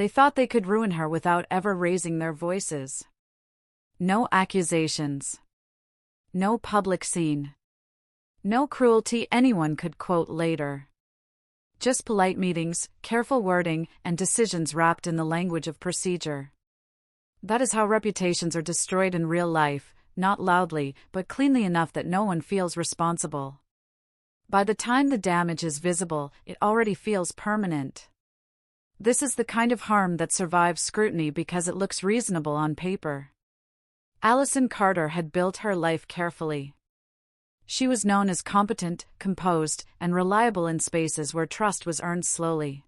They thought they could ruin her without ever raising their voices. No accusations. No public scene. No cruelty anyone could quote later. Just polite meetings, careful wording, and decisions wrapped in the language of procedure. That is how reputations are destroyed in real life, not loudly, but cleanly enough that no one feels responsible. By the time the damage is visible, it already feels permanent. This is the kind of harm that survives scrutiny because it looks reasonable on paper. Allison Carter had built her life carefully. She was known as competent, composed, and reliable in spaces where trust was earned slowly.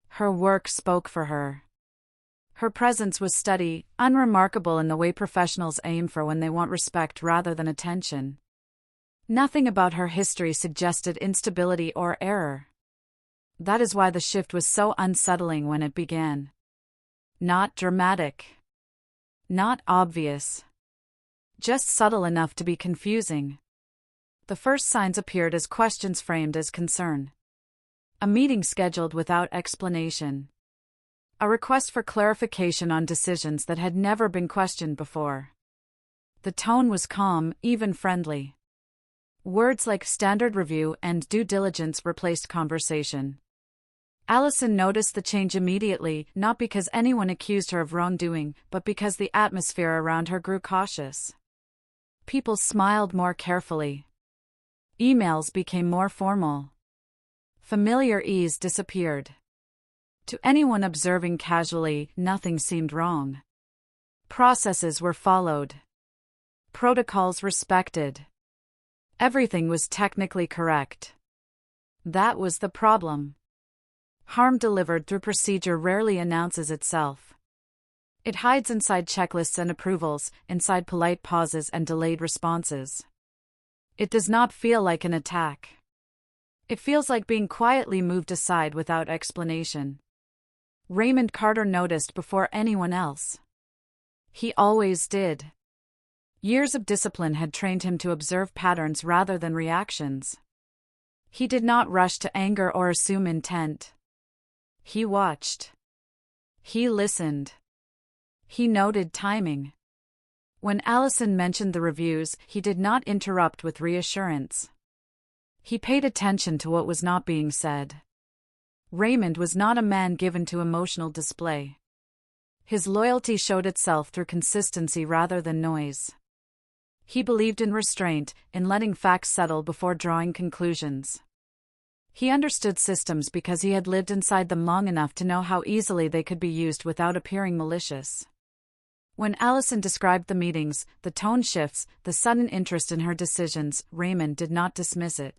Her work spoke for her. Her presence was steady, unremarkable in the way professionals aim for when they want respect rather than attention. Nothing about her history suggested instability or error. That is why the shift was so unsettling when it began. Not dramatic. Not obvious. Just subtle enough to be confusing. The first signs appeared as questions framed as concern. A meeting scheduled without explanation. A request for clarification on decisions that had never been questioned before. The tone was calm, even friendly. Words like standard review and due diligence replaced conversation. Allison noticed the change immediately, not because anyone accused her of wrongdoing, but because the atmosphere around her grew cautious. People smiled more carefully. Emails became more formal. Familiar ease disappeared. To anyone observing casually, nothing seemed wrong. Processes were followed. Protocols respected. Everything was technically correct. That was the problem. Harm delivered through procedure rarely announces itself. It hides inside checklists and approvals, inside polite pauses and delayed responses. It does not feel like an attack. It feels like being quietly moved aside without explanation. Raymond Carter noticed before anyone else. He always did. Years of discipline had trained him to observe patterns rather than reactions. He did not rush to anger or assume intent. He watched. He listened. He noted timing. When Allison mentioned the reviews, he did not interrupt with reassurance. He paid attention to what was not being said. Raymond was not a man given to emotional display. His loyalty showed itself through consistency rather than noise. He believed in restraint, in letting facts settle before drawing conclusions. He understood systems because he had lived inside them long enough to know how easily they could be used without appearing malicious. When Allison described the meetings, the tone shifts, the sudden interest in her decisions, Raymond did not dismiss it.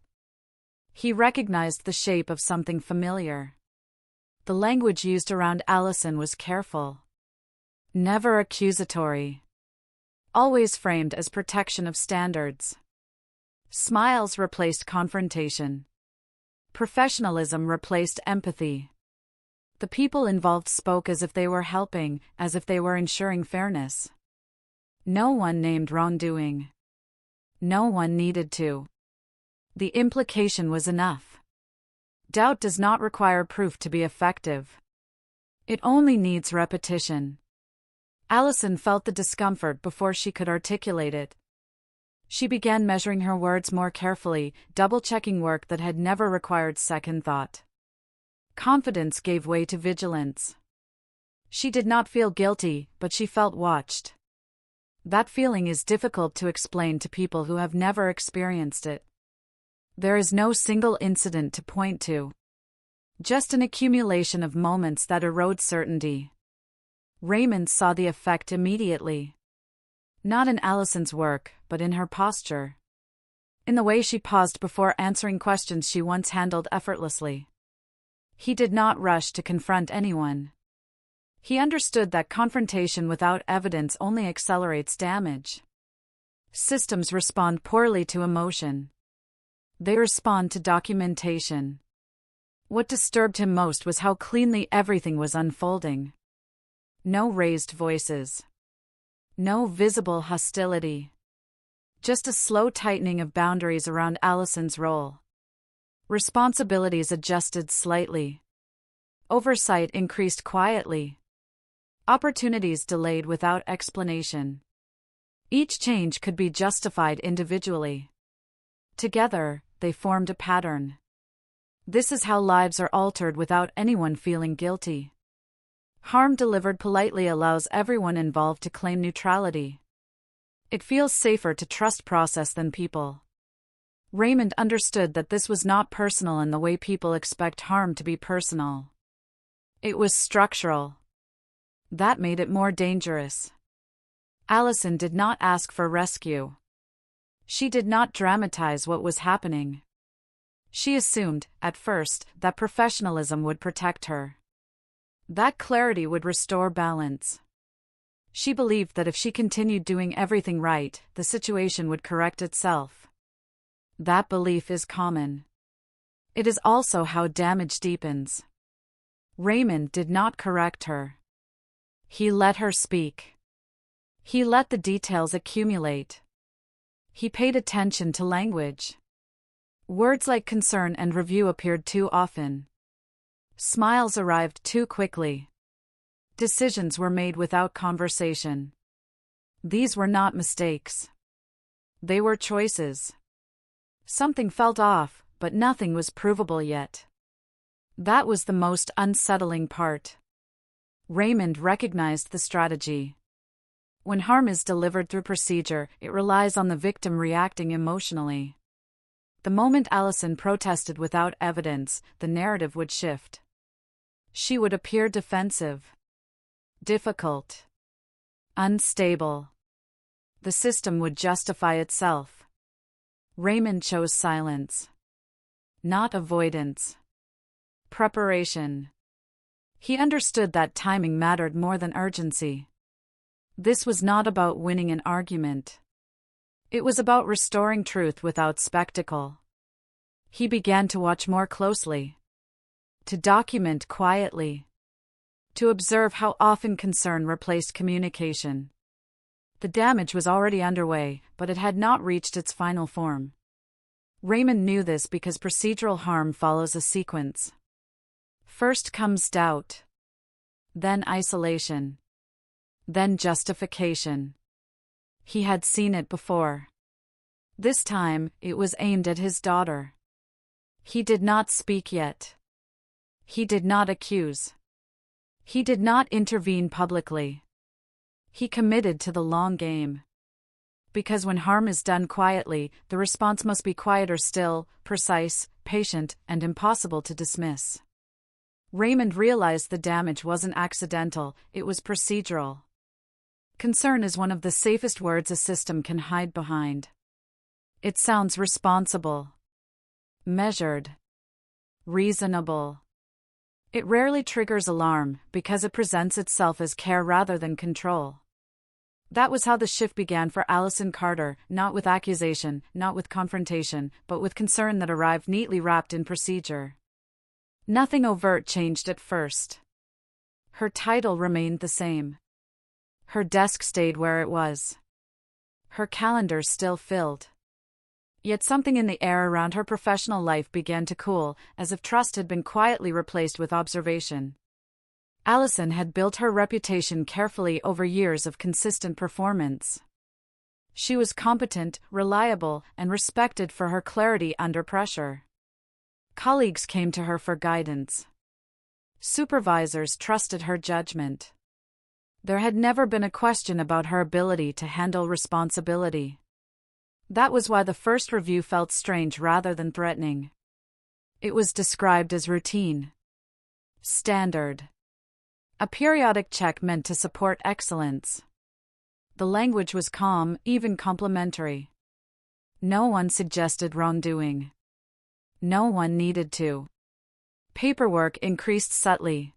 He recognized the shape of something familiar. The language used around Allison was careful. Never accusatory. Always framed as protection of standards. Smiles replaced confrontation. Professionalism replaced empathy. The people involved spoke as if they were helping, as if they were ensuring fairness. No one named wrongdoing. No one needed to. The implication was enough. Doubt does not require proof to be effective. It only needs repetition. Allison felt the discomfort before she could articulate it. She began measuring her words more carefully, double-checking work that had never required second thought. Confidence gave way to vigilance. She did not feel guilty, but she felt watched. That feeling is difficult to explain to people who have never experienced it. There is no single incident to point to. Just an accumulation of moments that erode certainty. Raymond saw the effect immediately. Not in Allison's work, but in her posture. In the way she paused before answering questions she once handled effortlessly. He did not rush to confront anyone. He understood that confrontation without evidence only accelerates damage. Systems respond poorly to emotion. They respond to documentation. What disturbed him most was how cleanly everything was unfolding. No raised voices. No visible hostility. Just a slow tightening of boundaries around Allison's role. Responsibilities adjusted slightly. Oversight increased quietly. Opportunities delayed without explanation. Each change could be justified individually. Together, they formed a pattern. This is how lives are altered without anyone feeling guilty. Harm delivered politely allows everyone involved to claim neutrality. It feels safer to trust process than people. Raymond understood that this was not personal in the way people expect harm to be personal. It was structural. That made it more dangerous. Allison did not ask for rescue. She did not dramatize what was happening. She assumed, at first, that professionalism would protect her. That clarity would restore balance. She believed that if she continued doing everything right, the situation would correct itself. That belief is common. It is also how damage deepens. Raymond did not correct her. He let her speak. He let the details accumulate. He paid attention to language. Words like concern and review appeared too often. Smiles arrived too quickly. Decisions were made without conversation. These were not mistakes. They were choices. Something felt off, but nothing was provable yet. That was the most unsettling part. Raymond recognized the strategy. When harm is delivered through procedure, it relies on the victim reacting emotionally. The moment Allison protested without evidence, the narrative would shift. She would appear defensive, difficult, unstable. The system would justify itself. Raymond chose silence, not avoidance. Preparation. He understood that timing mattered more than urgency. This was not about winning an argument. It was about restoring truth without spectacle. He began to watch more closely, to document quietly, to observe how often concern replaced communication. The damage was already underway, but it had not reached its final form. Raymond knew this because procedural harm follows a sequence. First comes doubt, then isolation, then justification. He had seen it before. This time, it was aimed at his daughter. He did not speak yet. He did not accuse. He did not intervene publicly. He committed to the long game. Because when harm is done quietly, the response must be quieter still, precise, patient, and impossible to dismiss. Raymond realized the damage wasn't accidental, it was procedural. Concern is one of the safest words a system can hide behind. It sounds responsible, measured, reasonable. It rarely triggers alarm because it presents itself as care rather than control. That was how the shift began for Allison Carter, not with accusation, not with confrontation, but with concern that arrived neatly wrapped in procedure. Nothing overt changed at first. Her title remained the same. Her desk stayed where it was. Her calendar still filled. Yet something in the air around her professional life began to cool, as if trust had been quietly replaced with observation. Allison had built her reputation carefully over years of consistent performance. She was competent, reliable, and respected for her clarity under pressure. Colleagues came to her for guidance. Supervisors trusted her judgment. There had never been a question about her ability to handle responsibility. That was why the first review felt strange rather than threatening. It was described as routine, standard, a periodic check meant to support excellence. The language was calm, even complimentary. No one suggested wrongdoing. No one needed to. Paperwork increased subtly.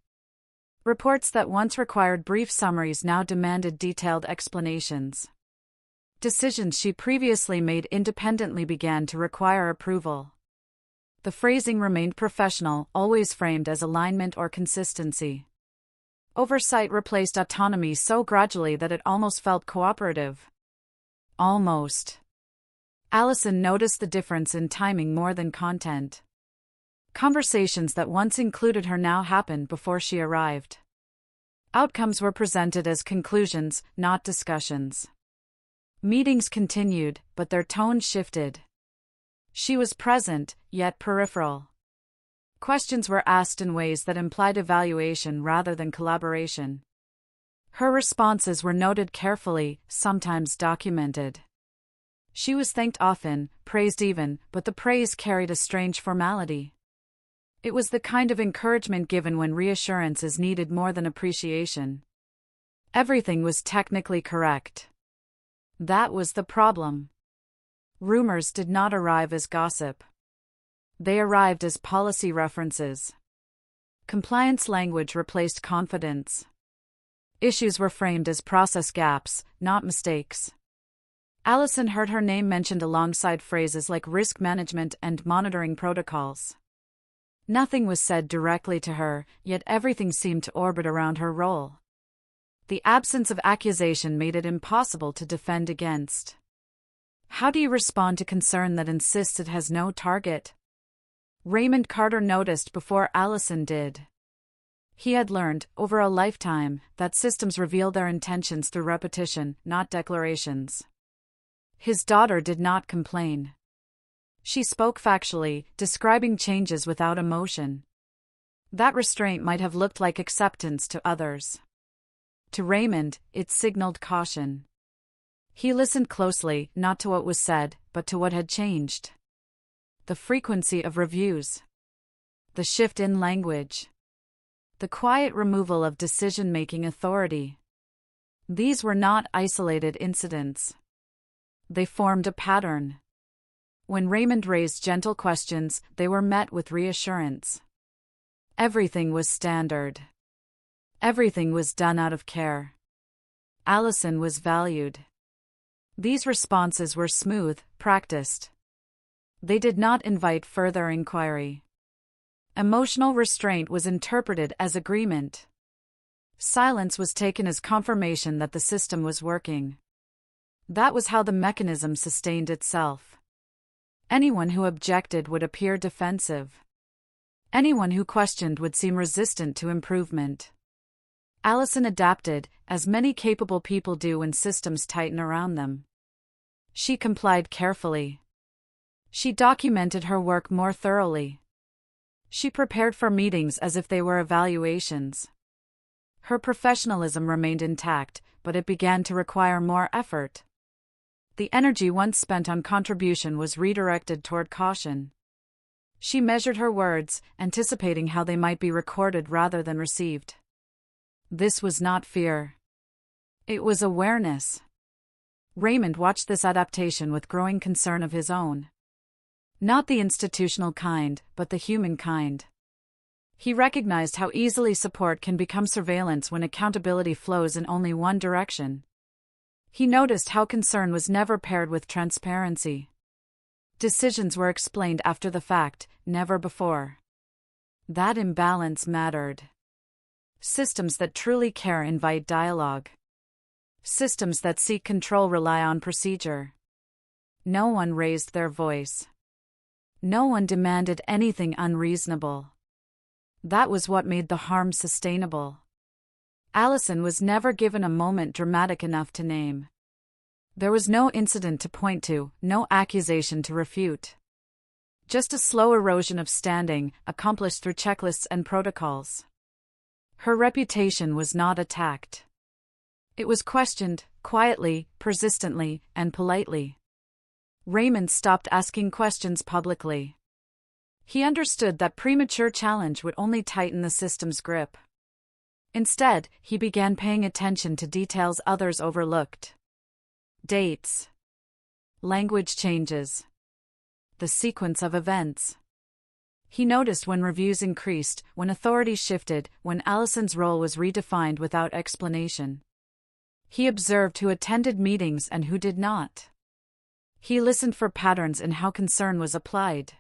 Reports that once required brief summaries now demanded detailed explanations. Decisions she previously made independently began to require approval. The phrasing remained professional, always framed as alignment or consistency. Oversight replaced autonomy so gradually that it almost felt cooperative. Almost. Allison noticed the difference in timing more than content. Conversations that once included her now happened before she arrived. Outcomes were presented as conclusions, not discussions. Meetings continued, but their tone shifted. She was present, yet peripheral. Questions were asked in ways that implied evaluation rather than collaboration. Her responses were noted carefully, sometimes documented. She was thanked often, praised even, but the praise carried a strange formality. It was the kind of encouragement given when reassurance is needed more than appreciation. Everything was technically correct. That was the problem. Rumors did not arrive as gossip. They arrived as policy references. Compliance language replaced confidence. Issues were framed as process gaps, not mistakes. Allison heard her name mentioned alongside phrases like risk management and monitoring protocols. Nothing was said directly to her, yet everything seemed to orbit around her role. The absence of accusation made it impossible to defend against. How do you respond to concern that insists it has no target? Raymond Carter noticed before Allison did. He had learned, over a lifetime, that systems reveal their intentions through repetition, not declarations. His daughter did not complain. She spoke factually, describing changes without emotion. That restraint might have looked like acceptance to others. To Raymond, it signaled caution. He listened closely, not to what was said, but to what had changed. The frequency of reviews. The shift in language. The quiet removal of decision-making authority. These were not isolated incidents. They formed a pattern. When Raymond raised gentle questions, they were met with reassurance. Everything was standard. Everything was done out of care. Allison was valued. These responses were smooth, practiced. They did not invite further inquiry. Emotional restraint was interpreted as agreement. Silence was taken as confirmation that the system was working. That was how the mechanism sustained itself. Anyone who objected would appear defensive. Anyone who questioned would seem resistant to improvement. Allison adapted, as many capable people do when systems tighten around them. She complied carefully. She documented her work more thoroughly. She prepared for meetings as if they were evaluations. Her professionalism remained intact, but it began to require more effort. The energy once spent on contribution was redirected toward caution. She measured her words, anticipating how they might be recorded rather than received. This was not fear. It was awareness. Raymond watched this adaptation with growing concern of his own. Not the institutional kind, but the human kind. He recognized how easily support can become surveillance when accountability flows in only one direction. He noticed how concern was never paired with transparency. Decisions were explained after the fact, never before. That imbalance mattered. Systems that truly care invite dialogue. Systems that seek control rely on procedure. No one raised their voice. No one demanded anything unreasonable. That was what made the harm sustainable. Allison was never given a moment dramatic enough to name. There was no incident to point to, no accusation to refute. Just a slow erosion of standing, accomplished through checklists and protocols. Her reputation was not attacked. It was questioned, quietly, persistently, and politely. Raymond stopped asking questions publicly. He understood that premature challenge would only tighten the system's grip. Instead, he began paying attention to details others overlooked. Dates. Language changes. The sequence of events. He noticed when reviews increased, when authority shifted, when Allison's role was redefined without explanation. He observed who attended meetings and who did not. He listened for patterns in how concern was applied.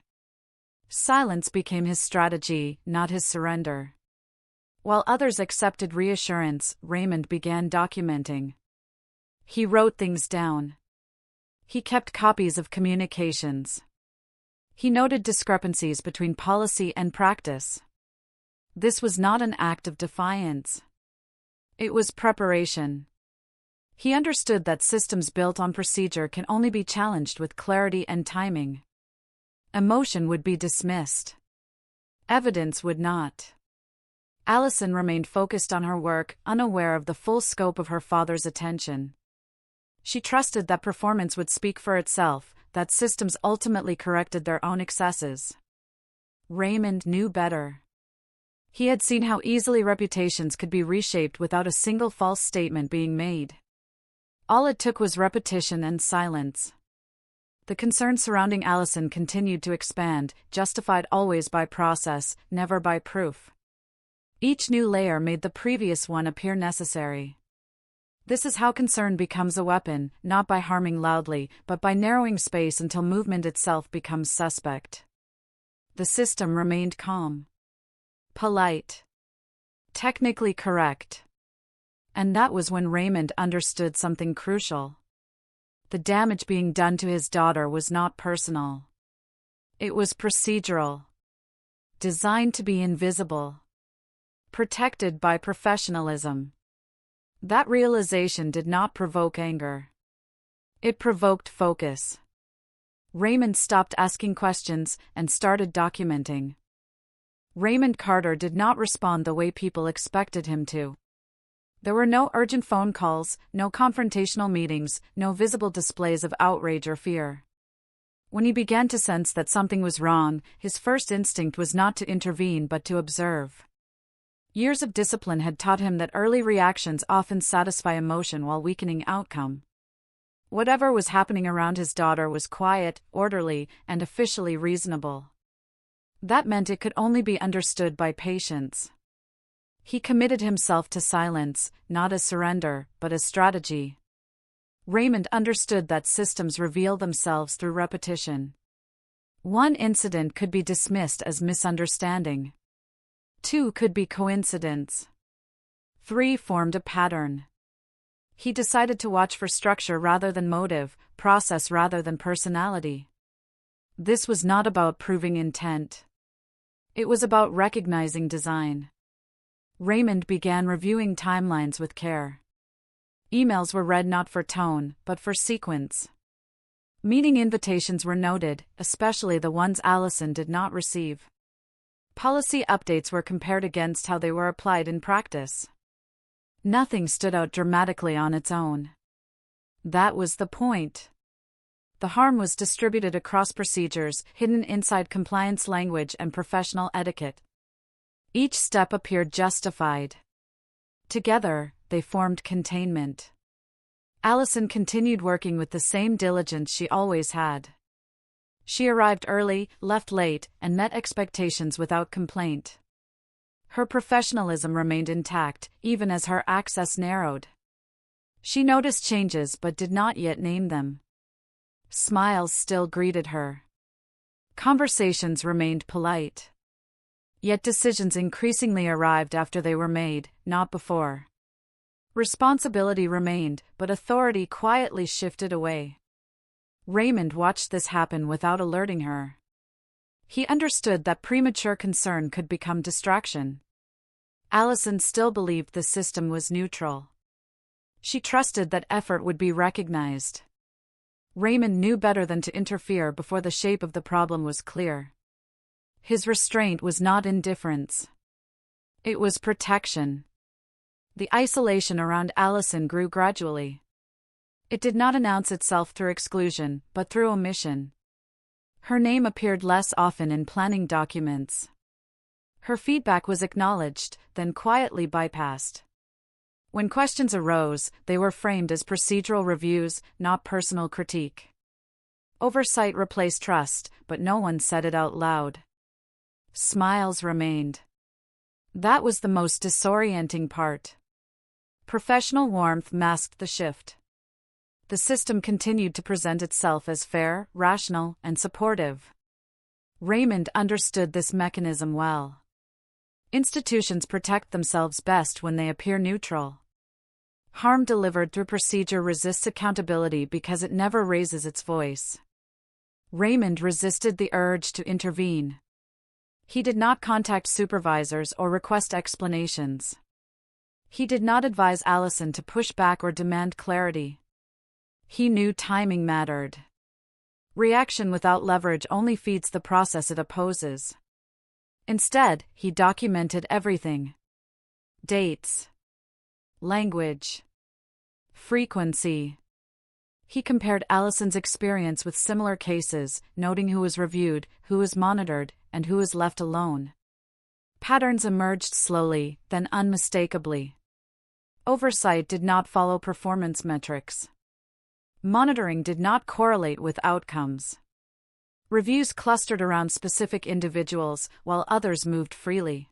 Silence became his strategy, not his surrender. While others accepted reassurance, Raymond began documenting. He wrote things down. He kept copies of communications. He noted discrepancies between policy and practice. This was not an act of defiance. It was preparation. He understood that systems built on procedure can only be challenged with clarity and timing. Emotion would be dismissed. Evidence would not. Allison remained focused on her work, unaware of the full scope of her father's attention. She trusted that performance would speak for itself, that systems ultimately corrected their own excesses. Raymond knew better. He had seen how easily reputations could be reshaped without a single false statement being made. All it took was repetition and silence. The concern surrounding Allison continued to expand, justified always by process, never by proof. Each new layer made the previous one appear necessary. This is how concern becomes a weapon, not by harming loudly, but by narrowing space until movement itself becomes suspect. The system remained calm. Polite. Technically correct. And that was when Raymond understood something crucial. The damage being done to his daughter was not personal. It was procedural. Designed to be invisible. Protected by professionalism. That realization did not provoke anger. It provoked focus. Raymond stopped asking questions and started documenting. Raymond Carter did not respond the way people expected him to. There were no urgent phone calls, no confrontational meetings, no visible displays of outrage or fear. When he began to sense that something was wrong, his first instinct was not to intervene but to observe. Years of discipline had taught him that early reactions often satisfy emotion while weakening outcome. Whatever was happening around his daughter was quiet, orderly, and officially reasonable. That meant it could only be understood by patience. He committed himself to silence, not as surrender, but as strategy. Raymond understood that systems reveal themselves through repetition. One incident could be dismissed as misunderstanding. 2 could be coincidence. 3 formed a pattern. He decided to watch for structure rather than motive, process rather than personality. This was not about proving intent. It was about recognizing design. Raymond began reviewing timelines with care. Emails were read not for tone, but for sequence. Meeting invitations were noted, especially the ones Allison did not receive. Policy updates were compared against how they were applied in practice. Nothing stood out dramatically on its own. That was the point. The harm was distributed across procedures, hidden inside compliance language and professional etiquette. Each step appeared justified. Together, they formed containment. Allison continued working with the same diligence she always had. She arrived early, left late, and met expectations without complaint. Her professionalism remained intact, even as her access narrowed. She noticed changes but did not yet name them. Smiles still greeted her. Conversations remained polite. Yet decisions increasingly arrived after they were made, not before. Responsibility remained, but authority quietly shifted away. Raymond watched this happen without alerting her. He understood that premature concern could become distraction. Allison still believed the system was neutral. She trusted that effort would be recognized. Raymond knew better than to interfere before the shape of the problem was clear. His restraint was not indifference. It was protection. The isolation around Allison grew gradually. It did not announce itself through exclusion, but through omission. Her name appeared less often in planning documents. Her feedback was acknowledged, then quietly bypassed. When questions arose, they were framed as procedural reviews, not personal critique. Oversight replaced trust, but no one said it out loud. Smiles remained. That was the most disorienting part. Professional warmth masked the shift. The system continued to present itself as fair, rational, and supportive. Raymond understood this mechanism well. Institutions protect themselves best when they appear neutral. Harm delivered through procedure resists accountability because it never raises its voice. Raymond resisted the urge to intervene. He did not contact supervisors or request explanations. He did not advise Allison to push back or demand clarity. He knew timing mattered. Reaction without leverage only feeds the process it opposes. Instead, he documented everything. Dates. Language. Frequency. He compared Allison's experience with similar cases, noting who was reviewed, who was monitored, and who was left alone. Patterns emerged slowly, then unmistakably. Oversight did not follow performance metrics. Monitoring did not correlate with outcomes. Reviews clustered around specific individuals, while others moved freely.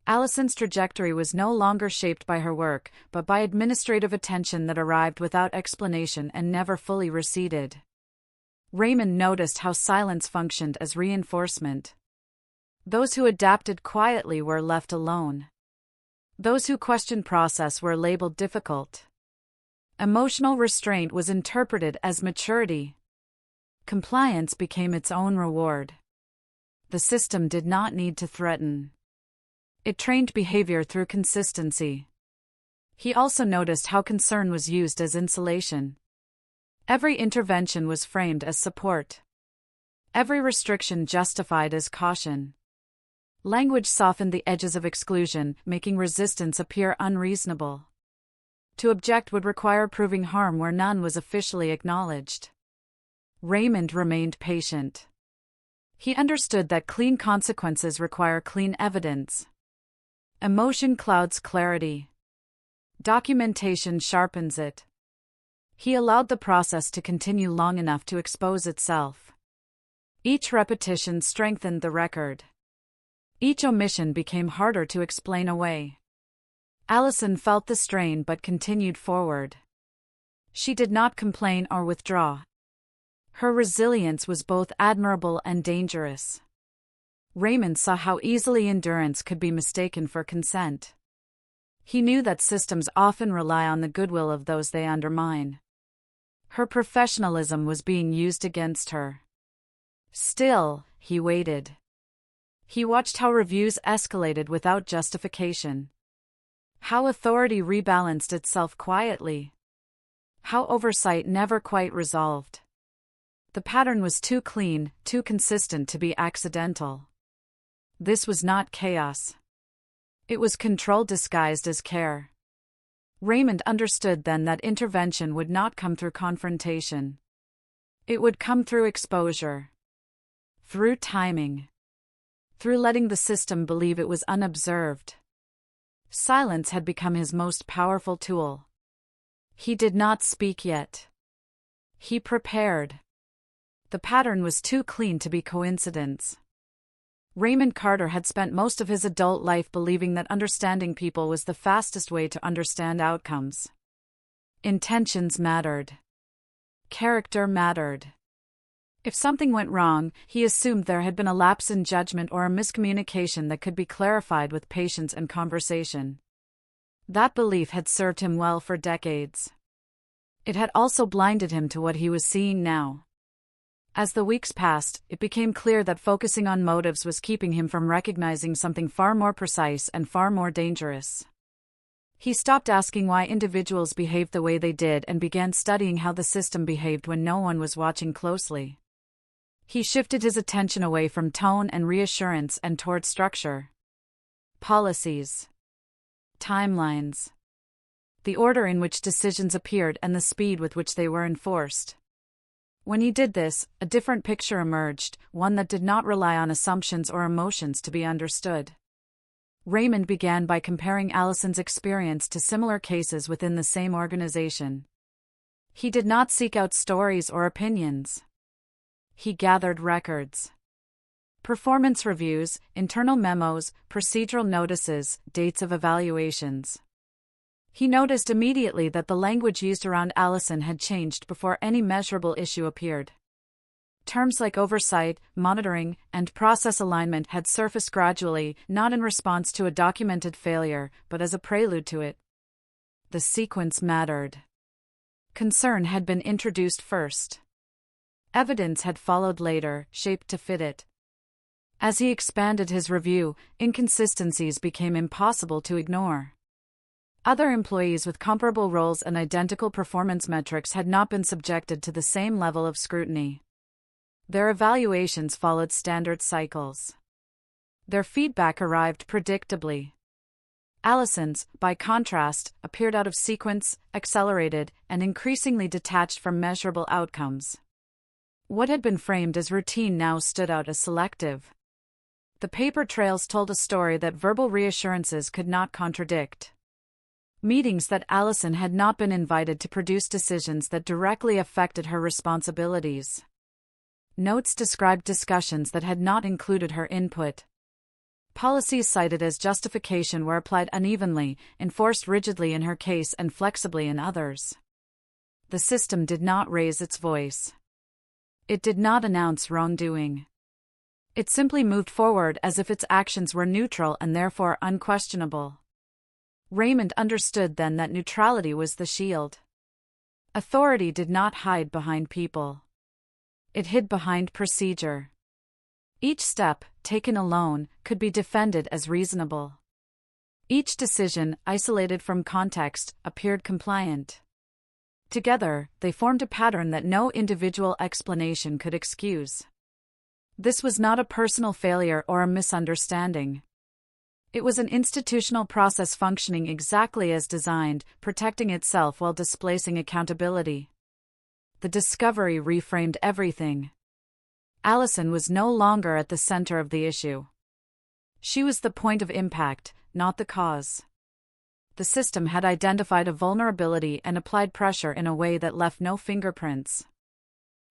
Allison's trajectory was no longer shaped by her work, but by administrative attention that arrived without explanation and never fully receded. Raymond noticed how silence functioned as reinforcement. Those who adapted quietly were left alone. Those who questioned process were labeled difficult. Emotional restraint was interpreted as maturity. Compliance became its own reward. The system did not need to threaten. It trained behavior through consistency. He also noticed how concern was used as insulation. Every intervention was framed as support. Every restriction justified as caution. Language softened the edges of exclusion, making resistance appear unreasonable. To object would require proving harm where none was officially acknowledged. Raymond remained patient. He understood that clean consequences require clean evidence. Emotion clouds clarity. Documentation sharpens it. He allowed the process to continue long enough to expose itself. Each repetition strengthened the record. Each omission became harder to explain away. Allison felt the strain but continued forward. She did not complain or withdraw. Her resilience was both admirable and dangerous. Raymond saw how easily endurance could be mistaken for consent. He knew that systems often rely on the goodwill of those they undermine. Her professionalism was being used against her. Still, he waited. He watched how reviews escalated without justification. How authority rebalanced itself quietly. How oversight never quite resolved. The pattern was too clean, too consistent to be accidental. This was not chaos. It was control disguised as care. Raymond understood then that intervention would not come through confrontation. It would come through exposure. Through timing. Through letting the system believe it was unobserved. Silence had become his most powerful tool. He did not speak yet. He prepared. The pattern was too clean to be coincidence. Raymond Carter had spent most of his adult life believing that understanding people was the fastest way to understand outcomes. Intentions mattered. Character mattered. If something went wrong, he assumed there had been a lapse in judgment or a miscommunication that could be clarified with patience and conversation. That belief had served him well for decades. It had also blinded him to what he was seeing now. As the weeks passed, it became clear that focusing on motives was keeping him from recognizing something far more precise and far more dangerous. He stopped asking why individuals behaved the way they did and began studying how the system behaved when no one was watching closely. He shifted his attention away from tone and reassurance and toward structure. Policies. Timelines. The order in which decisions appeared and the speed with which they were enforced. When he did this, a different picture emerged, one that did not rely on assumptions or emotions to be understood. Raymond began by comparing Allison's experience to similar cases within the same organization. He did not seek out stories or opinions. He gathered records. Performance reviews, internal memos, procedural notices, dates of evaluations. He noticed immediately that the language used around Allison had changed before any measurable issue appeared. Terms like oversight, monitoring, and process alignment had surfaced gradually, not in response to a documented failure, but as a prelude to it. The sequence mattered. Concern had been introduced first. Evidence had followed later, shaped to fit it. As he expanded his review, inconsistencies became impossible to ignore. Other employees with comparable roles and identical performance metrics had not been subjected to the same level of scrutiny. Their evaluations followed standard cycles. Their feedback arrived predictably. Allison's, by contrast, appeared out of sequence, accelerated, and increasingly detached from measurable outcomes. What had been framed as routine now stood out as selective. The paper trails told a story that verbal reassurances could not contradict. Meetings that Allison had not been invited to produce decisions that directly affected her responsibilities. Notes described discussions that had not included her input. Policies cited as justification were applied unevenly, enforced rigidly in her case and flexibly in others. The system did not raise its voice. It did not announce wrongdoing. It simply moved forward as if its actions were neutral and therefore unquestionable. Raymond understood then that neutrality was the shield. Authority did not hide behind people. It hid behind procedure. Each step, taken alone, could be defended as reasonable. Each decision, isolated from context, appeared compliant. Together, they formed a pattern that no individual explanation could excuse. This was not a personal failure or a misunderstanding. It was an institutional process functioning exactly as designed, protecting itself while displacing accountability. The discovery reframed everything. Allison was no longer at the center of the issue. She was the point of impact, not the cause. The system had identified a vulnerability and applied pressure in a way that left no fingerprints.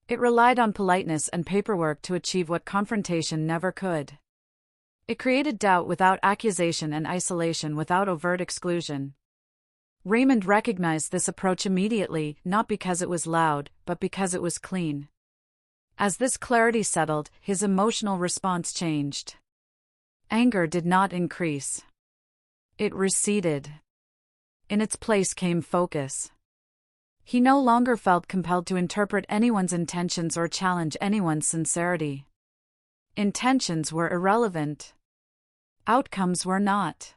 It relied on politeness and paperwork to achieve what confrontation never could. It created doubt without accusation and isolation without overt exclusion. Raymond recognized this approach immediately, not because it was loud, but because it was clean. As this clarity settled, his emotional response changed. Anger did not increase. It receded. In its place came focus. He no longer felt compelled to interpret anyone's intentions or challenge anyone's sincerity. Intentions were irrelevant. Outcomes were not.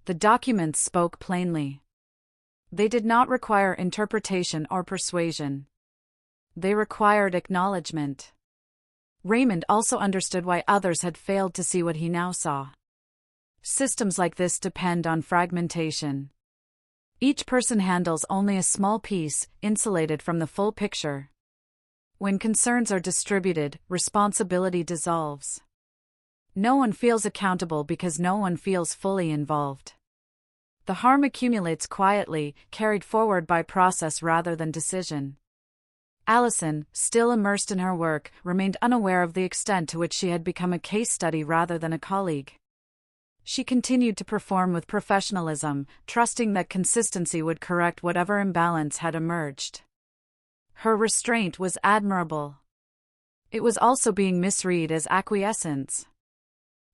The documents spoke plainly. They did not require interpretation or persuasion. They required acknowledgement. Raymond also understood why others had failed to see what he now saw. Systems like this depend on fragmentation. Each person handles only a small piece, insulated from the full picture. When concerns are distributed, responsibility dissolves. No one feels accountable because no one feels fully involved. The harm accumulates quietly, carried forward by process rather than decision. Allison, still immersed in her work, remained unaware of the extent to which she had become a case study rather than a colleague. She continued to perform with professionalism, trusting that consistency would correct whatever imbalance had emerged. Her restraint was admirable. It was also being misread as acquiescence.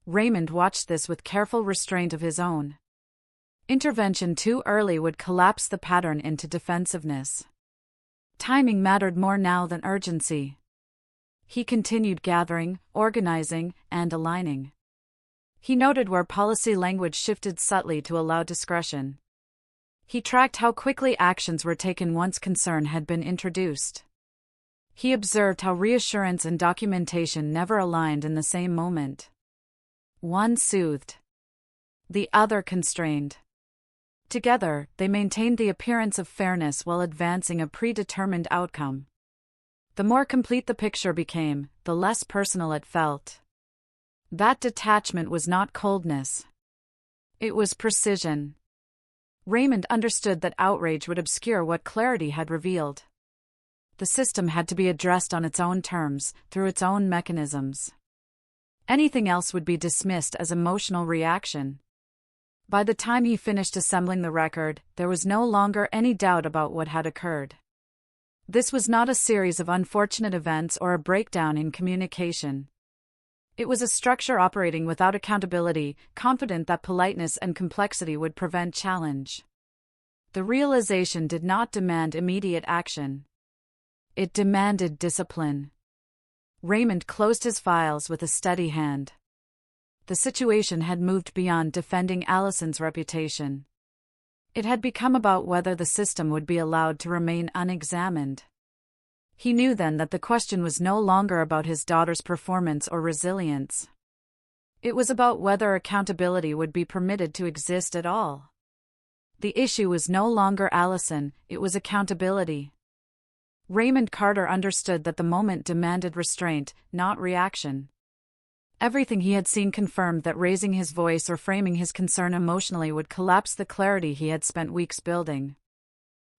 Raymond watched this with careful restraint of his own. Intervention too early would collapse the pattern into defensiveness. Timing mattered more now than urgency. He continued gathering, organizing, and aligning. He noted where policy language shifted subtly to allow discretion. He tracked how quickly actions were taken once concern had been introduced. He observed how reassurance and documentation never aligned in the same moment. One soothed. The other constrained. Together, they maintained the appearance of fairness while advancing a predetermined outcome. The more complete the picture became, the less personal it felt. That detachment was not coldness. It was precision. Raymond understood that outrage would obscure what clarity had revealed. The system had to be addressed on its own terms, through its own mechanisms. Anything else would be dismissed as emotional reaction. By the time he finished assembling the record, there was no longer any doubt about what had occurred. This was not a series of unfortunate events or a breakdown in communication. It was a structure operating without accountability, confident that politeness and complexity would prevent challenge. The realization did not demand immediate action. It demanded discipline. Raymond closed his files with a steady hand. The situation had moved beyond defending Allison's reputation. It had become about whether the system would be allowed to remain unexamined. He knew then that the question was no longer about his daughter's performance or resilience. It was about whether accountability would be permitted to exist at all. The issue was no longer Allison, it was accountability. Raymond Carter understood that the moment demanded restraint, not reaction. Everything he had seen confirmed that raising his voice or framing his concern emotionally would collapse the clarity he had spent weeks building.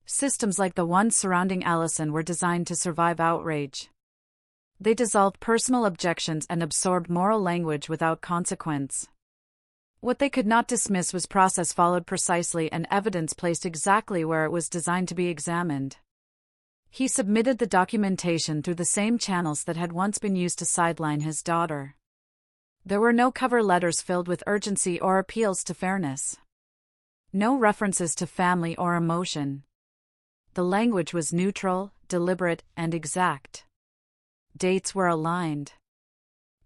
Systems like the ones surrounding Allison were designed to survive outrage. They dissolved personal objections and absorbed moral language without consequence. What they could not dismiss was process followed precisely and evidence placed exactly where it was designed to be examined. He submitted the documentation through the same channels that had once been used to sideline his daughter. There were no cover letters filled with urgency or appeals to fairness. No references to family or emotion. The language was neutral, deliberate, and exact. Dates were aligned.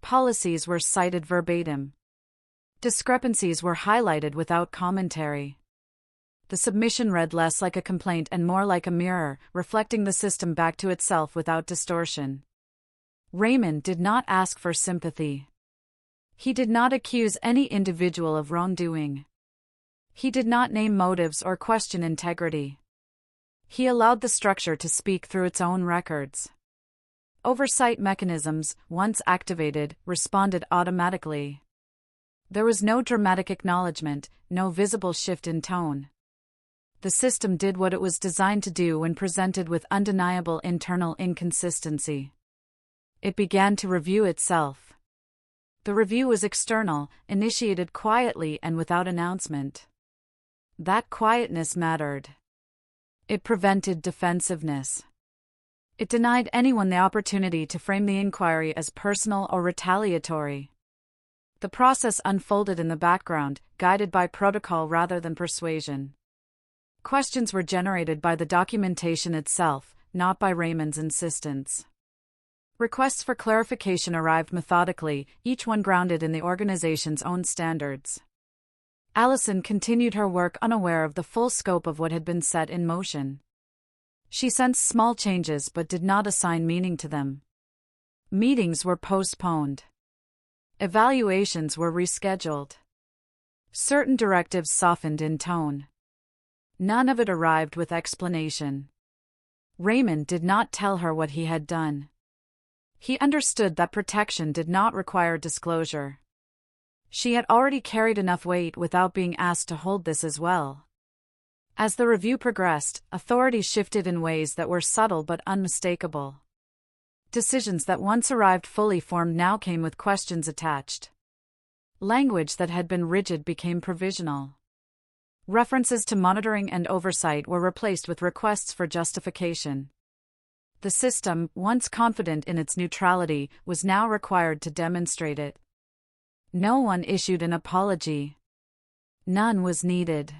Policies were cited verbatim. Discrepancies were highlighted without commentary. The submission read less like a complaint and more like a mirror, reflecting the system back to itself without distortion. Raymond did not ask for sympathy. He did not accuse any individual of wrongdoing. He did not name motives or question integrity. He allowed the structure to speak through its own records. Oversight mechanisms, once activated, responded automatically. There was no dramatic acknowledgement, no visible shift in tone. The system did what it was designed to do when presented with undeniable internal inconsistency. It began to review itself. The review was external, initiated quietly and without announcement. That quietness mattered. It prevented defensiveness. It denied anyone the opportunity to frame the inquiry as personal or retaliatory. The process unfolded in the background, guided by protocol rather than persuasion. Questions were generated by the documentation itself, not by Raymond's insistence. Requests for clarification arrived methodically, each one grounded in the organization's own standards. Allison continued her work unaware of the full scope of what had been set in motion. She sensed small changes but did not assign meaning to them. Meetings were postponed. Evaluations were rescheduled. Certain directives softened in tone. None of it arrived with explanation. Raymond did not tell her what he had done. He understood that protection did not require disclosure. She had already carried enough weight without being asked to hold this as well. As the review progressed, authority shifted in ways that were subtle but unmistakable. Decisions that once arrived fully formed now came with questions attached. Language that had been rigid became provisional. References to monitoring and oversight were replaced with requests for justification. The system, once confident in its neutrality, was now required to demonstrate it. No one issued an apology. None was needed.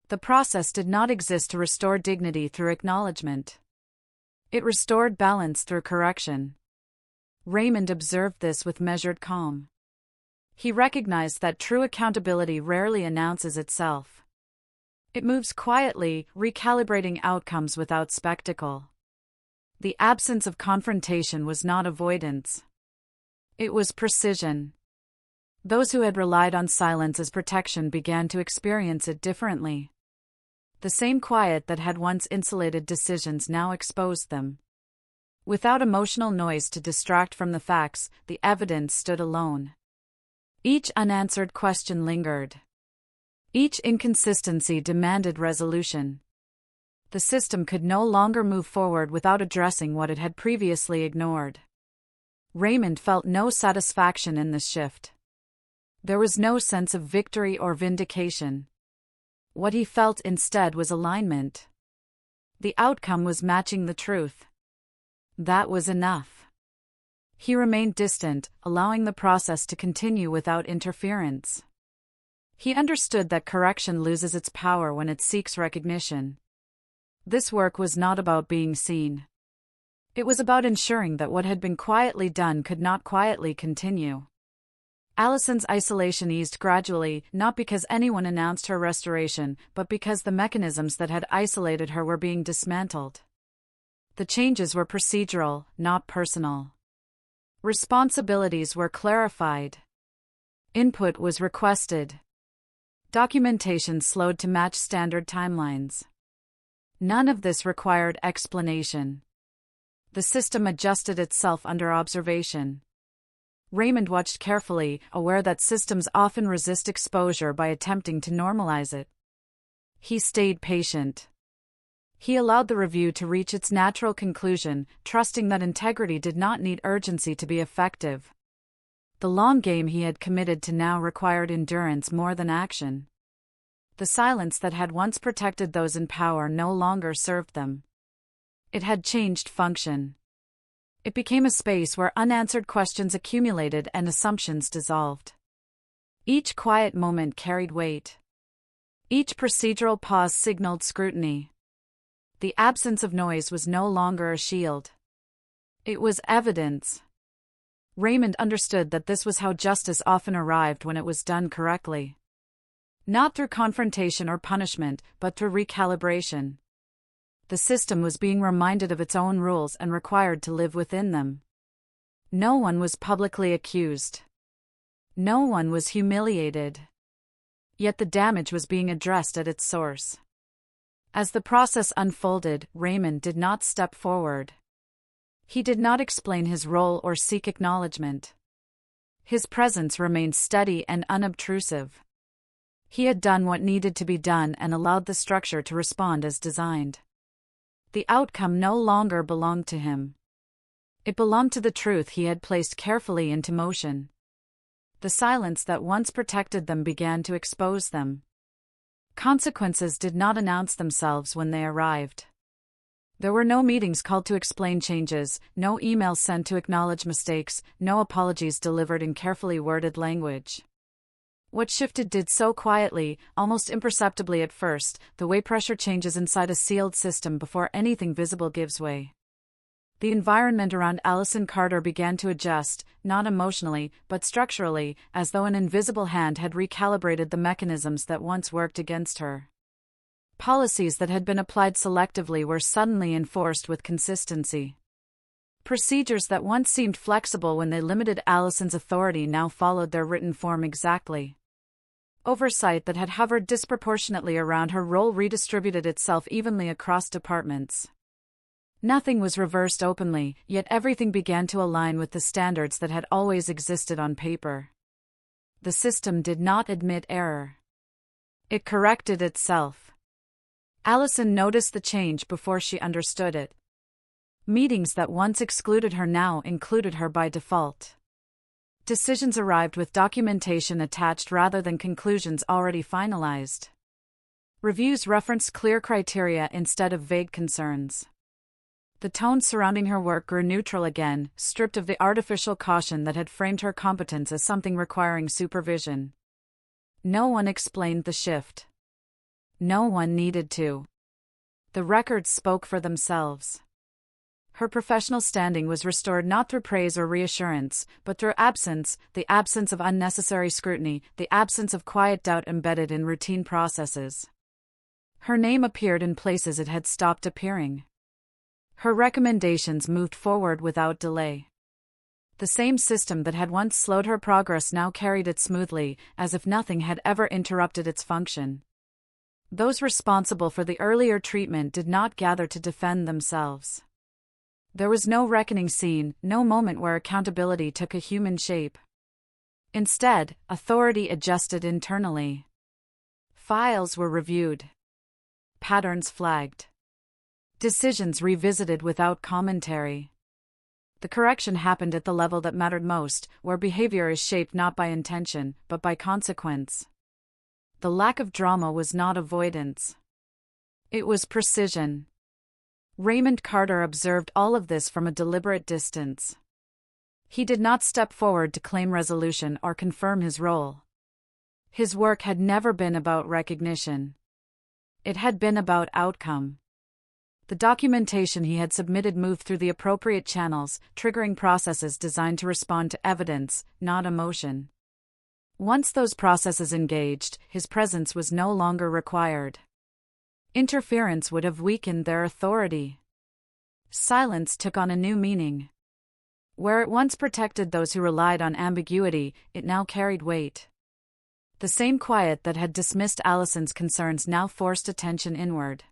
The process did not exist to restore dignity through acknowledgement. It restored balance through correction. Raymond observed this with measured calm. He recognized that true accountability rarely announces itself. It moves quietly, recalibrating outcomes without spectacle. The absence of confrontation was not avoidance. It was precision. Those who had relied on silence as protection began to experience it differently. The same quiet that had once insulated decisions now exposed them. Without emotional noise to distract from the facts, the evidence stood alone. Each unanswered question lingered. Each inconsistency demanded resolution. The system could no longer move forward without addressing what it had previously ignored. Raymond felt no satisfaction in this shift. There was no sense of victory or vindication. What he felt instead was alignment. The outcome was matching the truth. That was enough. He remained distant, allowing the process to continue without interference. He understood that correction loses its power when it seeks recognition. This work was not about being seen. It was about ensuring that what had been quietly done could not quietly continue. Allison's isolation eased gradually, not because anyone announced her restoration, but because the mechanisms that had isolated her were being dismantled. The changes were procedural, not personal. Responsibilities were clarified. Input was requested. Documentation slowed to match standard timelines. None of this required explanation. The system adjusted itself under observation. Raymond watched carefully, aware that systems often resist exposure by attempting to normalize it. He stayed patient. He allowed the review to reach its natural conclusion, trusting that integrity did not need urgency to be effective. The long game he had committed to now required endurance more than action. The silence that had once protected those in power no longer served them. It had changed function. It became a space where unanswered questions accumulated and assumptions dissolved. Each quiet moment carried weight. Each procedural pause signaled scrutiny. The absence of noise was no longer a shield. It was evidence. Raymond understood that this was how justice often arrived when it was done correctly. Not through confrontation or punishment, but through recalibration. The system was being reminded of its own rules and required to live within them. No one was publicly accused. No one was humiliated. Yet the damage was being addressed at its source. As the process unfolded, Raymond did not step forward. He did not explain his role or seek acknowledgement. His presence remained steady and unobtrusive. He had done what needed to be done and allowed the structure to respond as designed. The outcome no longer belonged to him. It belonged to the truth he had placed carefully into motion. The silence that once protected them began to expose them. Consequences did not announce themselves when they arrived. There were no meetings called to explain changes, no emails sent to acknowledge mistakes, no apologies delivered in carefully worded language. What shifted did so quietly, almost imperceptibly at first, the way pressure changes inside a sealed system before anything visible gives way. The environment around Allison Carter began to adjust, not emotionally, but structurally, as though an invisible hand had recalibrated the mechanisms that once worked against her. Policies that had been applied selectively were suddenly enforced with consistency. Procedures that once seemed flexible when they limited Allison's authority now followed their written form exactly. Oversight that had hovered disproportionately around her role redistributed itself evenly across departments. Nothing was reversed openly, yet everything began to align with the standards that had always existed on paper. The system did not admit error. It corrected itself. Allison noticed the change before she understood it. Meetings that once excluded her now included her by default. Decisions arrived with documentation attached rather than conclusions already finalized. Reviews referenced clear criteria instead of vague concerns. The tone surrounding her work grew neutral again, stripped of the artificial caution that had framed her competence as something requiring supervision. No one explained the shift. No one needed to. The records spoke for themselves. Her professional standing was restored not through praise or reassurance, but through absence, the absence of unnecessary scrutiny, the absence of quiet doubt embedded in routine processes. Her name appeared in places it had stopped appearing. Her recommendations moved forward without delay. The same system that had once slowed her progress now carried it smoothly, as if nothing had ever interrupted its function. Those responsible for the earlier treatment did not gather to defend themselves. There was no reckoning scene, no moment where accountability took a human shape. Instead, authority adjusted internally. Files were reviewed. Patterns flagged. Decisions revisited without commentary. The correction happened at the level that mattered most, where behavior is shaped not by intention, but by consequence. The lack of drama was not avoidance. It was precision. Raymond Carter observed all of this from a deliberate distance. He did not step forward to claim resolution or confirm his role. His work had never been about recognition. It had been about outcome. The documentation he had submitted moved through the appropriate channels, triggering processes designed to respond to evidence, not emotion. Once those processes engaged, his presence was no longer required. Interference would have weakened their authority. Silence took on a new meaning. Where it once protected those who relied on ambiguity, it now carried weight. The same quiet that had dismissed Allison's concerns now forced attention inward.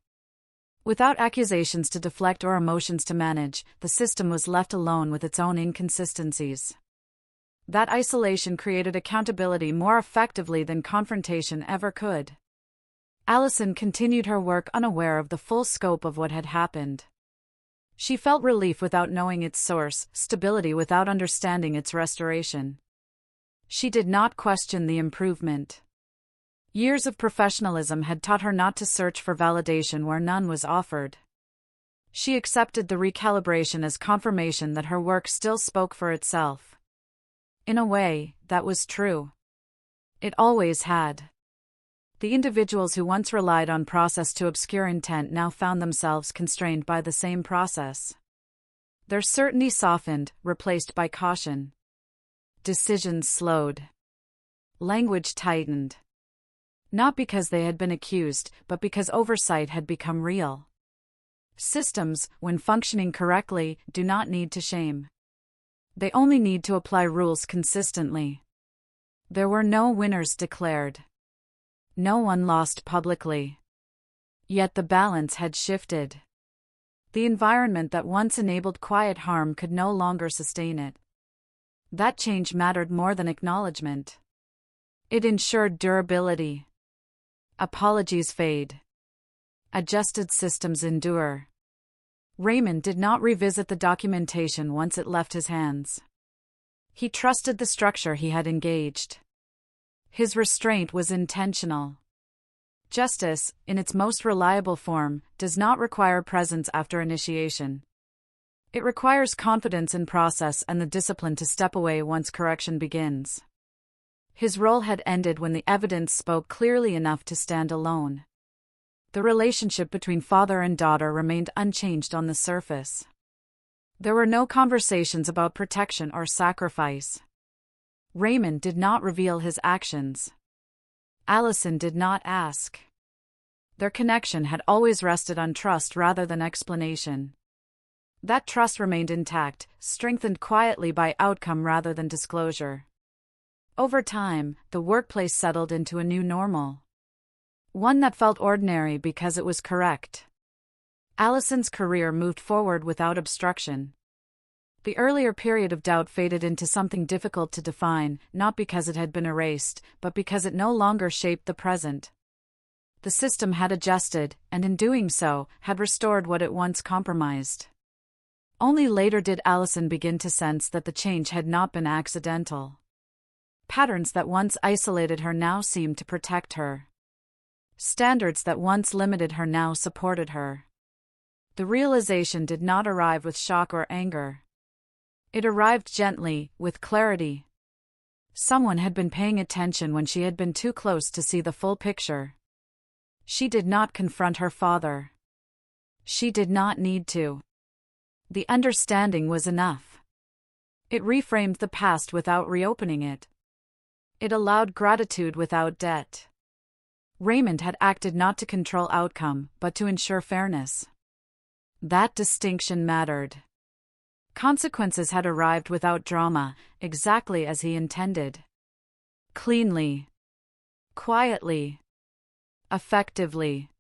Without accusations to deflect or emotions to manage, the system was left alone with its own inconsistencies. That isolation created accountability more effectively than confrontation ever could. Allison continued her work unaware of the full scope of what had happened. She felt relief without knowing its source, stability without understanding its restoration. She did not question the improvement. Years of professionalism had taught her not to search for validation where none was offered. She accepted the recalibration as confirmation that her work still spoke for itself. In a way, that was true. It always had. The individuals who once relied on process to obscure intent now found themselves constrained by the same process. Their certainty softened, replaced by caution. Decisions slowed. Language tightened. Not because they had been accused, but because oversight had become real. Systems, when functioning correctly, do not need to shame. They only need to apply rules consistently. There were no winners declared. No one lost publicly. Yet the balance had shifted. The environment that once enabled quiet harm could no longer sustain it. That change mattered more than acknowledgement. It ensured durability. Apologies fade. Adjusted systems endure. Raymond did not revisit the documentation once it left his hands. He trusted the structure he had engaged. His restraint was intentional. Justice, in its most reliable form, does not require presence after initiation. It requires confidence in process and the discipline to step away once correction begins. His role had ended when the evidence spoke clearly enough to stand alone. The relationship between father and daughter remained unchanged on the surface. There were no conversations about protection or sacrifice. Raymond did not reveal his actions. Allison did not ask. Their connection had always rested on trust rather than explanation. That trust remained intact, strengthened quietly by outcome rather than disclosure. Over time, the workplace settled into a new normal. One that felt ordinary because it was correct. Allison's career moved forward without obstruction. The earlier period of doubt faded into something difficult to define, not because it had been erased, but because it no longer shaped the present. The system had adjusted, and in doing so, had restored what it once compromised. Only later did Allison begin to sense that the change had not been accidental. Patterns that once isolated her now seemed to protect her. Standards that once limited her now supported her. The realization did not arrive with shock or anger. It arrived gently, with clarity. Someone had been paying attention when she had been too close to see the full picture. She did not confront her father. She did not need to. The understanding was enough. It reframed the past without reopening it. It allowed gratitude without debt. Raymond had acted not to control outcome, but to ensure fairness. That distinction mattered. Consequences had arrived without drama, exactly as he intended. Cleanly. Quietly. Effectively.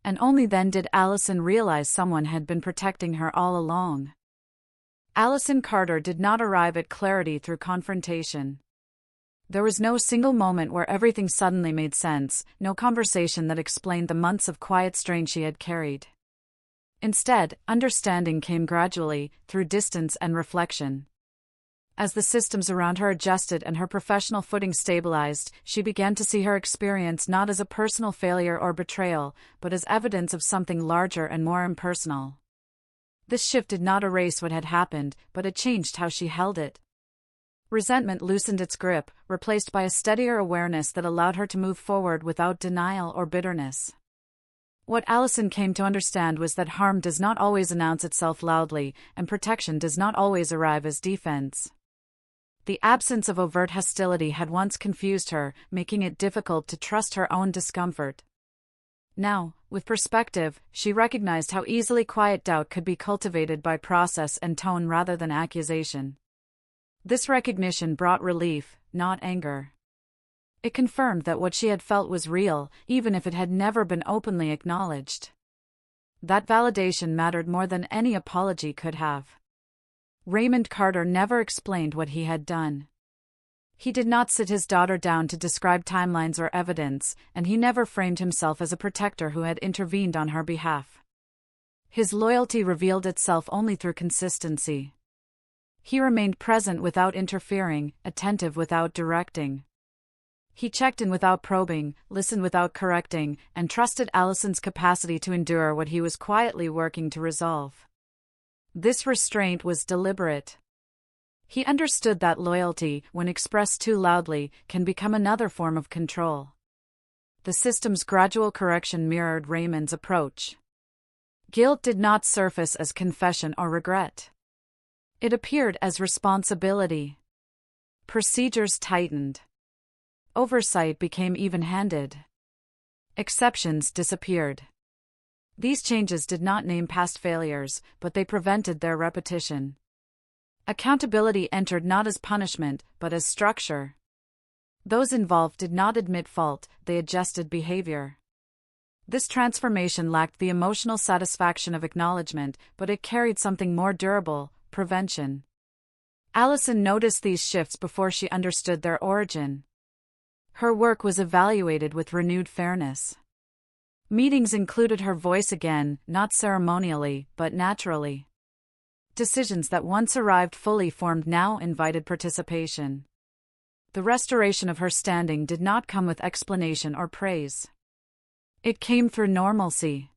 And only then did Allison realize someone had been protecting her all along. Allison Carter did not arrive at clarity through confrontation. There was no single moment where everything suddenly made sense, no conversation that explained the months of quiet strain she had carried. Instead, understanding came gradually, through distance and reflection. As the systems around her adjusted and her professional footing stabilized, she began to see her experience not as a personal failure or betrayal, but as evidence of something larger and more impersonal. This shift did not erase what had happened, but it changed how she held it. Resentment loosened its grip, replaced by a steadier awareness that allowed her to move forward without denial or bitterness. What Allison came to understand was that harm does not always announce itself loudly, and protection does not always arrive as defense. The absence of overt hostility had once confused her, making it difficult to trust her own discomfort. Now, with perspective, she recognized how easily quiet doubt could be cultivated by process and tone rather than accusation. This recognition brought relief, not anger. It confirmed that what she had felt was real, even if it had never been openly acknowledged. That validation mattered more than any apology could have. Raymond Carter never explained what he had done. He did not sit his daughter down to describe timelines or evidence, and he never framed himself as a protector who had intervened on her behalf. His loyalty revealed itself only through consistency. He remained present without interfering, attentive without directing. He checked in without probing, listened without correcting, and trusted Allison's capacity to endure what he was quietly working to resolve. This restraint was deliberate. He understood that loyalty, when expressed too loudly, can become another form of control. The system's gradual correction mirrored Raymond's approach. Guilt did not surface as confession or regret. It appeared as responsibility. Procedures tightened. Oversight became even-handed. Exceptions disappeared. These changes did not name past failures, but they prevented their repetition. Accountability entered not as punishment, but as structure. Those involved did not admit fault, they adjusted behavior. This transformation lacked the emotional satisfaction of acknowledgement, but it carried something more durable: prevention. Allison noticed these shifts before she understood their origin. Her work was evaluated with renewed fairness. Meetings included her voice again, not ceremonially, but naturally. Decisions that once arrived fully formed now invited participation. The restoration of her standing did not come with explanation or praise. It came through normalcy.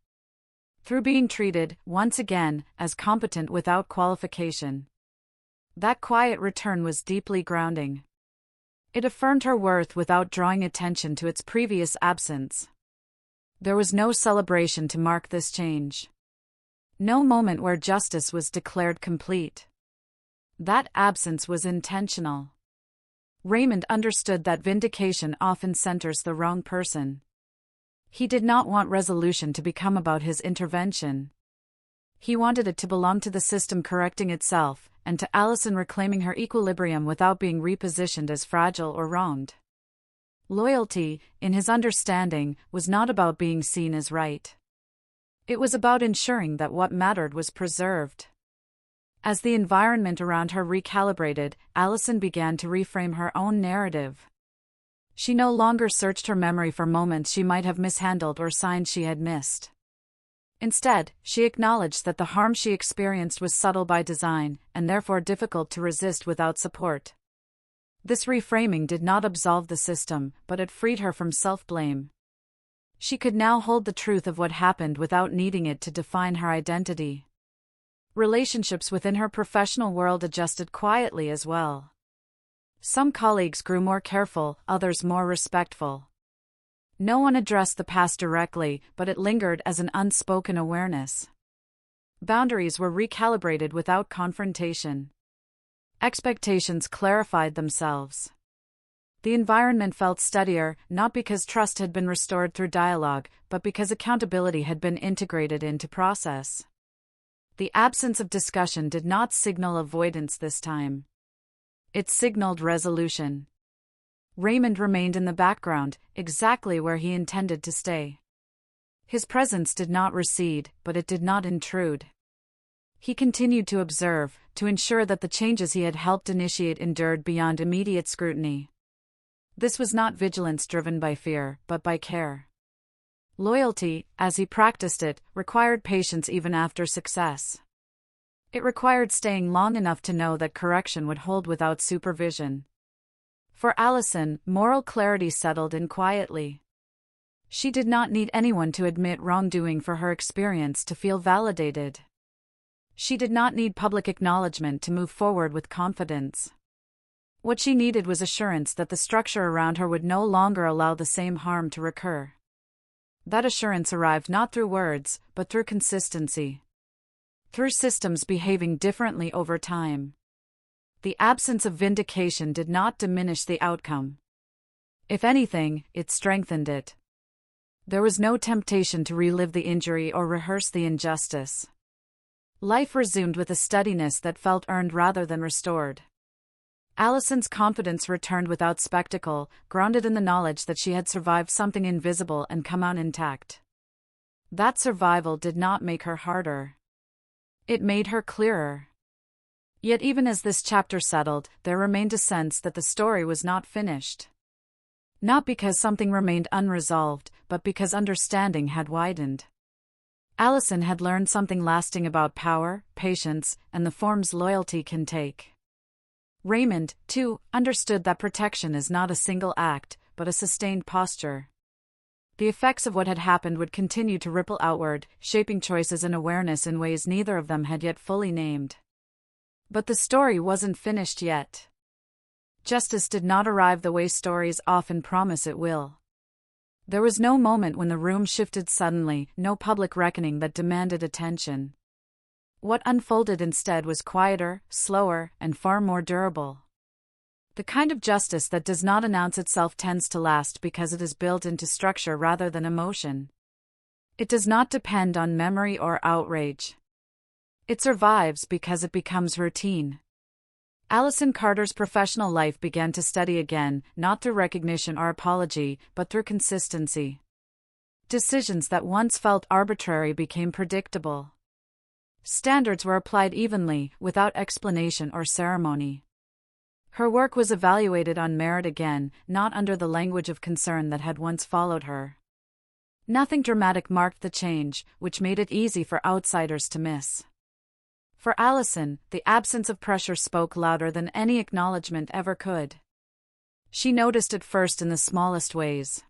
Through being treated, once again, as competent without qualification. That quiet return was deeply grounding. It affirmed her worth without drawing attention to its previous absence. There was no celebration to mark this change. No moment where justice was declared complete. That absence was intentional. Raymond understood that vindication often centers the wrong person. He did not want resolution to become about his intervention. He wanted it to belong to the system correcting itself, and to Allison reclaiming her equilibrium without being repositioned as fragile or wronged. Loyalty, in his understanding, was not about being seen as right. It was about ensuring that what mattered was preserved. As the environment around her recalibrated, Allison began to reframe her own narrative. She no longer searched her memory for moments she might have mishandled or signs she had missed. Instead, she acknowledged that the harm she experienced was subtle by design, and therefore difficult to resist without support. This reframing did not absolve the system, but it freed her from self-blame. She could now hold the truth of what happened without needing it to define her identity. Relationships within her professional world adjusted quietly as well. Some colleagues grew more careful, others more respectful. No one addressed the past directly, but it lingered as an unspoken awareness. Boundaries were recalibrated without confrontation. Expectations clarified themselves. The environment felt steadier, not because trust had been restored through dialogue, but because accountability had been integrated into process. The absence of discussion did not signal avoidance this time. It signaled resolution. Raymond remained in the background, exactly where he intended to stay. His presence did not recede, but it did not intrude. He continued to observe, to ensure that the changes he had helped initiate endured beyond immediate scrutiny. This was not vigilance driven by fear, but by care. Loyalty, as he practiced it, required patience even after success. It required staying long enough to know that correction would hold without supervision. For Allison, moral clarity settled in quietly. She did not need anyone to admit wrongdoing for her experience to feel validated. She did not need public acknowledgement to move forward with confidence. What she needed was assurance that the structure around her would no longer allow the same harm to recur. That assurance arrived not through words, but through consistency. Through systems behaving differently over time. The absence of vindication did not diminish the outcome. If anything, it strengthened it. There was no temptation to relive the injury or rehearse the injustice. Life resumed with a steadiness that felt earned rather than restored. Allison's confidence returned without spectacle, grounded in the knowledge that she had survived something invisible and come out intact. That survival did not make her harder. It made her clearer. Yet even as this chapter settled, there remained a sense that the story was not finished. Not because something remained unresolved, but because understanding had widened. Allison had learned something lasting about power, patience, and the forms loyalty can take. Raymond, too, understood that protection is not a single act, but a sustained posture. The effects of what had happened would continue to ripple outward, shaping choices and awareness in ways neither of them had yet fully named. But the story wasn't finished yet. Justice did not arrive the way stories often promise it will. There was no moment when the room shifted suddenly, no public reckoning that demanded attention. What unfolded instead was quieter, slower, and far more durable. The kind of justice that does not announce itself tends to last because it is built into structure rather than emotion. It does not depend on memory or outrage. It survives because it becomes routine. Allison Carter's professional life began to steady again, not through recognition or apology, but through consistency. Decisions that once felt arbitrary became predictable. Standards were applied evenly, without explanation or ceremony. Her work was evaluated on merit again, not under the language of concern that had once followed her. Nothing dramatic marked the change, which made it easy for outsiders to miss. For Allison, the absence of pressure spoke louder than any acknowledgement ever could. She noticed it first in the smallest ways.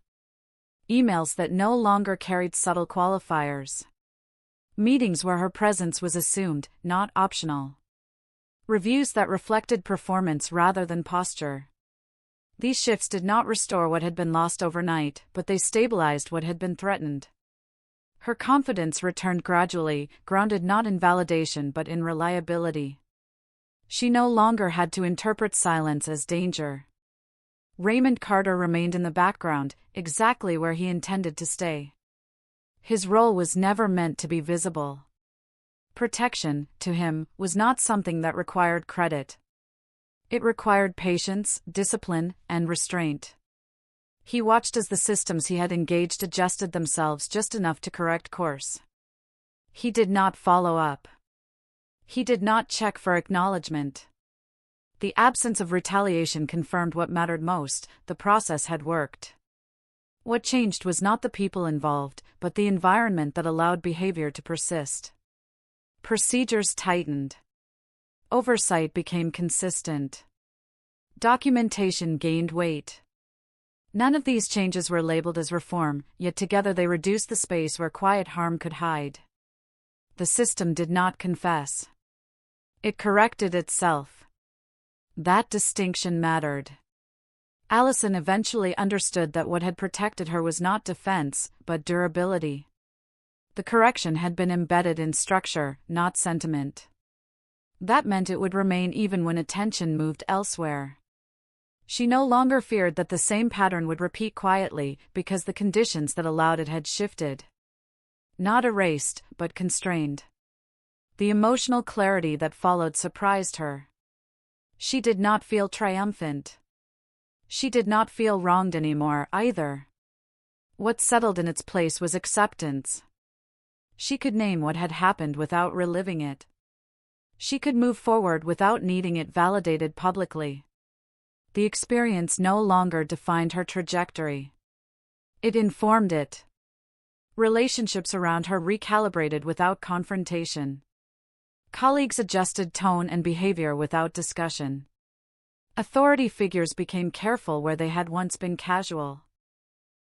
Emails that no longer carried subtle qualifiers. Meetings where her presence was assumed, not optional. Reviews that reflected performance rather than posture. These shifts did not restore what had been lost overnight, but they stabilized what had been threatened. Her confidence returned gradually, grounded not in validation but in reliability. She no longer had to interpret silence as danger. Raymond Carter remained in the background, exactly where he intended to stay. His role was never meant to be visible. Protection, to him, was not something that required credit. It required patience, discipline, and restraint. He watched as the systems he had engaged adjusted themselves just enough to correct course. He did not follow up. He did not check for acknowledgement. The absence of retaliation confirmed what mattered most: the process had worked. What changed was not the people involved, but the environment that allowed behavior to persist. Procedures tightened. Oversight became consistent. Documentation gained weight. None of these changes were labeled as reform, yet together they reduced the space where quiet harm could hide. The system did not confess. It corrected itself. That distinction mattered. Allison eventually understood that what had protected her was not defense, but durability. The correction had been embedded in structure, not sentiment. That meant it would remain even when attention moved elsewhere. She no longer feared that the same pattern would repeat quietly, because the conditions that allowed it had shifted. Not erased, but constrained. The emotional clarity that followed surprised her. She did not feel triumphant. She did not feel wronged anymore, either. What settled in its place was acceptance. She could name what had happened without reliving it. She could move forward without needing it validated publicly. The experience no longer defined her trajectory. It informed it. Relationships around her recalibrated without confrontation. Colleagues adjusted tone and behavior without discussion. Authority figures became careful where they had once been casual.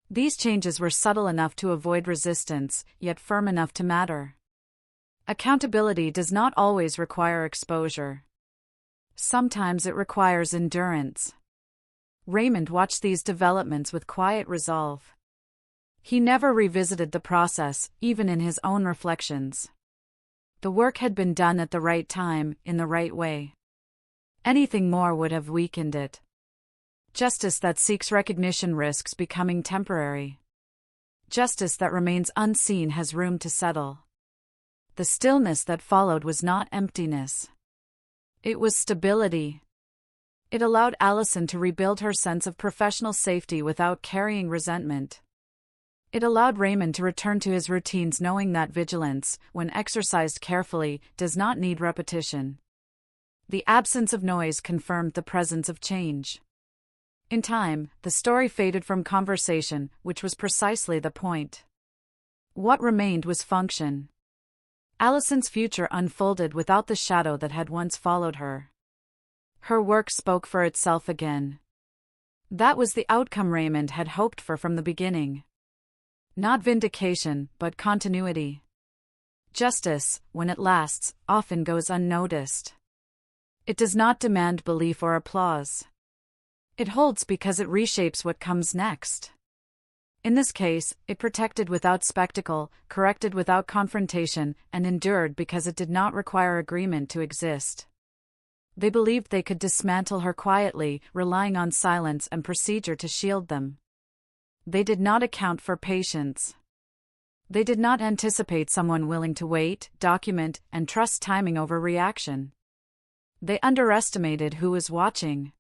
These changes were subtle enough to avoid resistance, yet firm enough to matter. Accountability does not always require exposure. Sometimes it requires endurance. Raymond watched these developments with quiet resolve. He never revisited the process, even in his own reflections. The work had been done at the right time, in the right way. Anything more would have weakened it. Justice that seeks recognition risks becoming temporary. Justice that remains unseen has room to settle. The stillness that followed was not emptiness. It was stability. It allowed Allison to rebuild her sense of professional safety without carrying resentment. It allowed Raymond to return to his routines knowing that vigilance, when exercised carefully, does not need repetition. The absence of noise confirmed the presence of change. In time, the story faded from conversation, which was precisely the point. What remained was function. Allison's future unfolded without the shadow that had once followed her. Her work spoke for itself again. That was the outcome Raymond had hoped for from the beginning. Not vindication, but continuity. Justice, when it lasts, often goes unnoticed. It does not demand belief or applause. It holds because it reshapes what comes next. In this case, it protected without spectacle, corrected without confrontation, and endured because it did not require agreement to exist. They believed they could dismantle her quietly, relying on silence and procedure to shield them. They did not account for patience. They did not anticipate someone willing to wait, document, and trust timing over reaction. They underestimated who was watching.